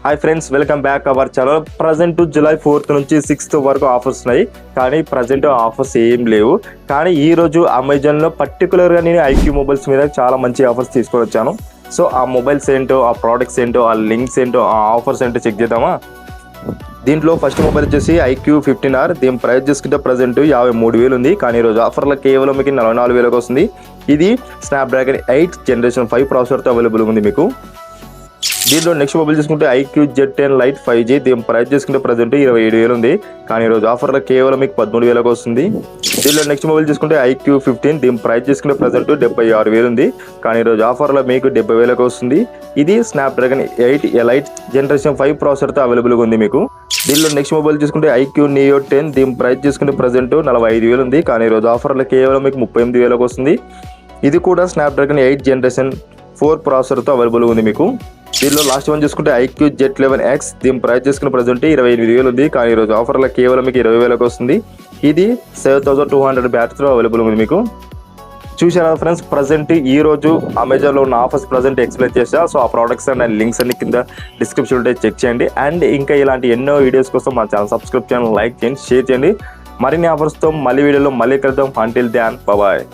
Hi friends, welcome back our channel. Present July 4th నుంచి 6th వరకు offers ఉన్నాయి, కానీ ప్రజెంట్ ఆఫర్స్ ఏం లేవు. కానీ ఈ రోజు అమెజాన్లో పర్టికులర్గా నేను ఐక్యూ మొబైల్స్ మీద చాలా మంచి ఆఫర్స్ తీసుకొని వచ్చాను. సో ఆ మొబైల్స్ ఏంటో, ఆ ప్రోడక్ట్స్ ఏంటో, ఆ లింక్స్ ఏంటో, ఆ ఆఫర్స్ ఏంటో చెక్ చేద్దామా. దీంట్లో ఫస్ట్ మొబైల్ వచ్చేసి IQ 15R. దీని ప్రైస్ చూసుకుంటే ప్రజెంట్ 53,000 ఉంది, కానీ ఈరోజు ఆఫర్లో కేవలం మీకు 44,000 వస్తుంది. ఇది స్నాప్డ్రాగన్ 8 జనరేషన్ 5 ప్రాసెసర్తో అవైలబుల్ ఉంది మీకు. దీంట్లో నెక్స్ట్ మొబైల్ చూసుకుంటే IQ Z10 Lite 5G. దీని ప్రైస్ చూసుకుంటే ప్రజెంట్ 27,000 ఉంది, కానీ ఈరోజు ఆఫర్లో కేవలం మీకు 13,000 వస్తుంది. దీంట్లో నెక్స్ట్ మొబైల్ చూసుకుంటే IQ 15. దీని ప్రైస్ చూసుకుంటే ప్రజెంట్ 76,000 ఉంది, కానీ ఈరోజు ఆఫర్లో మీకు 70,000 వస్తుంది. ఇది స్నాప్డ్రాగన్ 8 Elite జనరేషన్ 5 ప్రాసెసర్తో అవైలబుల్గా ఉంది మీకు. దీనిలో నెక్స్ట్ మొబైల్ చూసుకుంటే IQ Neo 10. దీని ప్రైస్ చూసుకుంటే ప్రజెంట్ 45,000 ఉంది, కానీ ఈరోజు ఆఫర్లో కేవలం మీకు 38,000 వస్తుంది. ఇది కూడా స్నాప్డ్రాగన్ 8 జనరేషన్ 4 ప్రాసెసర్తో అవైలబుల్ ఉంది మీకు. దీనిలో లాస్ట్ వన్ చూసుకుంటే IQ Z11X. దీని ప్రైస్ చూసుకున్న ప్రజెంట్ 28,000 ఉంది, కానీ ఈరోజు ఆఫర్లో కేవలం మీకు 20,000 వస్తుంది. ఇది 7,200 బ్యాటరీతో అవైలబుల్ ఉంది మీకు. చూసారా ఫ్రెండ్స్, ప్రజెంట్ ఈ రోజు అమెజాన్లో ఉన్న ఆఫర్స్ ప్రజెంట్ ఎక్స్ప్లెయిన్ చేసా. సో ఆ ప్రోడక్ట్స్ అండ్ లింక్స్ అన్ని కింద డిస్క్రిప్షన్ ఉంటే చెక్ చేయండి. అండ్ ఇంకా ఇలాంటి ఎన్నో వీడియోస్ కోసం మా ఛానల్ సబ్స్క్రైబ్ చేయండి, లైక్ చేయండి, షేర్ చేయండి. మరిన్ని ఆఫర్స్తో మళ్ళీ వీడియోలో మళ్ళీ కలుద్దాం. Until then bye.